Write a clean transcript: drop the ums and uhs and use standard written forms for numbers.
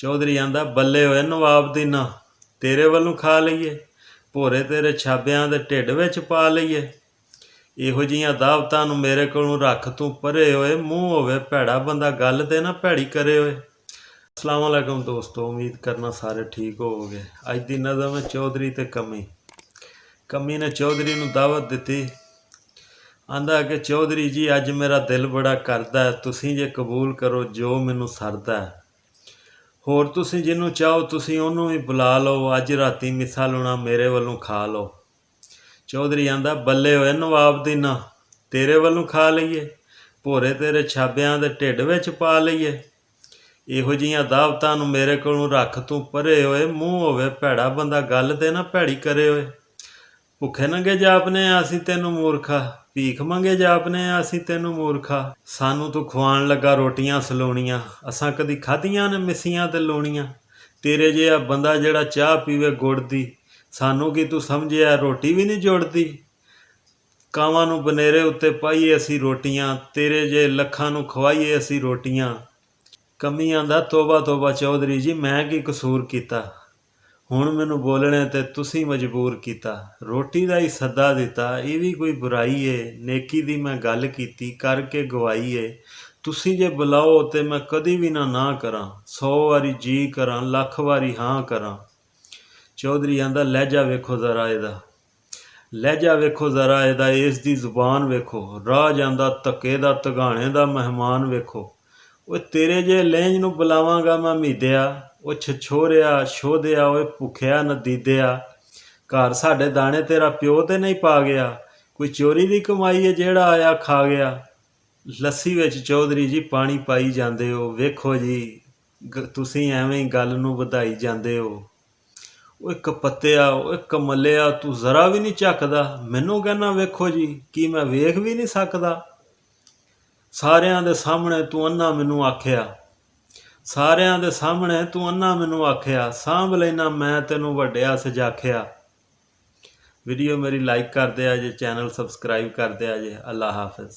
चौधरी आंदा बल्ले होए नवाब दी ना तेरे वल्लों खा लईए, भोरे तेरे छाबिਆਂ ਦੇ ਢਿੱਡ ਵਿੱਚ ਪਾ ਲਈਏ। ਇਹੋ ਜਿਹੀਆਂ ਦਾਵਤਾਂ ਨੂੰ ਮੇਰੇ ਕੋਲੋਂ ਰੱਖ ਤੂੰ ਪਰੇ ਹੋਏ, ਮੂੰਹ ਹੋਵੇ ਭੈੜਾ ਬੰਦਾ ਗੱਲ ਤੇ ਨਾ ਭੈੜੀ ਕਰੇ ਹੋਏ। अस्सलाम वालेकुम दोस्तों, उम्मीद करना सारे ठीक होवोगे। अज की नज़म है चौधरी ते कमी। कमी ने चौधरी नूं दावत दिती, आंदा कि चौधरी जी अज मेरा दिल बड़ा करदा है, तुसीं जे कबूल करो जो मैनूं सरदा है। होर तुसीं जिन्नूं चाहो तुसीं उहनूं भी बुला लो, अज राती मिसा लूणा मेरे वल्लों खा लो। चौधरी आंदा बल्ले होए नवाब दी ना तेरे वल्लों खा लईए, भोरे तेरे छाबिਆਂ ਦੇ ਢਿੱਡ ਵਿੱਚ ਪਾ ਲਈਏ। ਇਹੋ ਜਿਹੀਆਂ ਦਾਵਤਾਂ ਨੂੰ ਮੇਰੇ ਕੋਲੋਂ ਰੱਖ ਤੂੰ ਪਰੇ ਹੋਏ, ਮੂੰਹ ਹੋਵੇ ਭੈੜਾ ਬੰਦਾ ਗੱਲ ਤੇ ਨਾ ਭੈੜੀ ਕਰੇ ਹੋਏ। ਭੁੱਖੇ ਨੰਗੇ ਜਾਪਨੇ ਆ ਅਸੀਂ ਤੈਨੂੰ ਮੂਰਖਾ, ਭੀਖ ਮੰਗੇ ਜਾਪਨੇ ਆ ਅਸੀਂ ਤੈਨੂੰ ਮੂਰਖਾ। ਸਾਨੂੰ ਤੂੰ ਖਵਾਉਣ ਲੱਗਾ ਰੋਟੀਆਂ ਸਲੋਣੀਆਂ, ਅਸਾਂ ਕਦੀ ਖਾਧੀਆਂ ਨੇ ਮਿੱਸੀਆਂ ਤੇ ਲੂਣੀਆਂ। ਤੇਰੇ ਜਿਹਾ ਬੰਦਾ ਜਿਹੜਾ ਚਾਹ ਪੀਵੇ ਗੁੜ ਦੀ, ਸਾਨੂੰ ਕੀ ਤੂੰ ਸਮਝਿਆ ਰੋਟੀ ਵੀ ਨਹੀਂ ਜੁੜਦੀ। ਕਾਵਾਂ ਨੂੰ ਬਨੇਰੇ ਉੱਤੇ ਪਾਈਏ ਅਸੀਂ ਰੋਟੀਆਂ, ਤੇਰੇ ਜੇ ਲੱਖਾਂ ਨੂੰ ਖਵਾਈਏ ਅਸੀਂ ਰੋਟੀਆਂ। ਕਮੀ ਆਂਦਾ ਤੋਬਾ ਤੋਬਾ ਚੌਧਰੀ ਜੀ ਮੈਂ ਕੀ ਕਸੂਰ ਕੀਤਾ, ਹੁਣ ਮੈਨੂੰ ਬੋਲਣੇ ਤੇ ਤੁਸੀਂ ਮਜਬੂਰ ਕੀਤਾ। ਰੋਟੀ ਦਾ ਹੀ ਸੱਦਾ ਦਿੱਤਾ ਇਹ ਵੀ ਕੋਈ ਬੁਰਾਈ ਏ, ਨੇਕੀ ਦੀ ਮੈਂ ਗੱਲ ਕੀਤੀ ਕਰਕੇ ਗਵਾਈ ਏ। ਤੁਸੀਂ ਜੇ ਬੁਲਾਓ ਤੇ ਮੈਂ ਕਦੀ ਵੀ ਨਾ ਕਰਾਂ, 100 ਵਾਰੀ ਜੀ ਕਰਾਂ ਲੱਖ ਵਾਰੀ ਹਾਂ ਕਰਾਂ। ਚੌਧਰੀ ਆਂਦਾ ਲਹਿਜਾ ਵੇਖੋ ਜ਼ਰਾ ਇਹਦਾ, ਲਹਿਜਾ ਵੇਖੋ ਜ਼ਰਾ ਇਹਦਾ, ਇਸ ਦੀ ਜ਼ੁਬਾਨ ਵੇਖੋ, ਰਾਹ ਜਾਂਦਾ ਧੱਕੇ ਦਾ ਤਗਾਣੇ ਦਾ ਮਹਿਮਾਨ ਵੇਖੋ। ਉਹ ਤੇਰੇ ਜੇ ਲਹਿੰਜ ਨੂੰ ਬੁਲਾਵਾਂਗਾ ਮੈਂ ਮੀਦਿਆ, ਉਹ ਛਛੋਰਿਆ ਸ਼ੋਧਿਆ ਓਏ ਭੁੱਖਿਆ ਨਦੀਦਿਆ। ਘਰ ਸਾਡੇ ਦਾਣੇ ਤੇਰਾ ਪਿਓ ਤੇ ਨਹੀਂ ਪਾ ਗਿਆ, ਕੋਈ ਚੋਰੀ ਦੀ ਕਮਾਈ ਹੈ ਜਿਹੜਾ ਆਇਆ ਖਾ ਗਿਆ। ਲੱਸੀ ਵਿੱਚ ਚੌਧਰੀ ਜੀ ਪਾਣੀ ਪਾਈ ਜਾਂਦੇ ਹੋ, ਵੇਖੋ ਜੀ ਤੁਸੀਂ ਐਵੇਂ ਹੀ ਗੱਲ ਨੂੰ ਵਧਾਈ ਜਾਂਦੇ ਹੋ। ਓਏ ਕਪੱਤਿਆ ਓਏ ਕਮਲਿਆ ਤੂੰ ਜ਼ਰਾ ਵੀ ਨਹੀਂ ਝੱਕਦਾ, ਮੈਨੂੰ ਕਹਿੰਦਾ ਵੇਖੋ ਜੀ ਕੀ ਮੈਂ ਵੇਖ ਵੀ ਨਹੀਂ ਸਕਦਾ। ਸਾਰਿਆਂ ਦੇ ਸਾਹਮਣੇ ਤੂੰ ਅੰਨਾ ਮੈਨੂੰ ਆਖਿਆ, ਸਾਰਿਆਂ ਦੇ ਸਾਹਮਣੇ ਤੂੰ ਅੰਨਾ ਮੈਨੂੰ ਆਖਿਆ, ਸਾਂਭ ਲੈਣਾ ਮੈਂ ਤੈਨੂੰ ਵੱਡਿਆ ਸਜਾਖਿਆ। ਵੀਡੀਓ ਮੇਰੀ ਲਾਈਕ ਕਰ ਦਿਆ ਜੇ, ਚੈਨਲ ਸਬਸਕ੍ਰਾਈਬ ਕਰ ਦਿਆ ਜੇ। ਅੱਲਾ ਹਾਫਿਜ਼।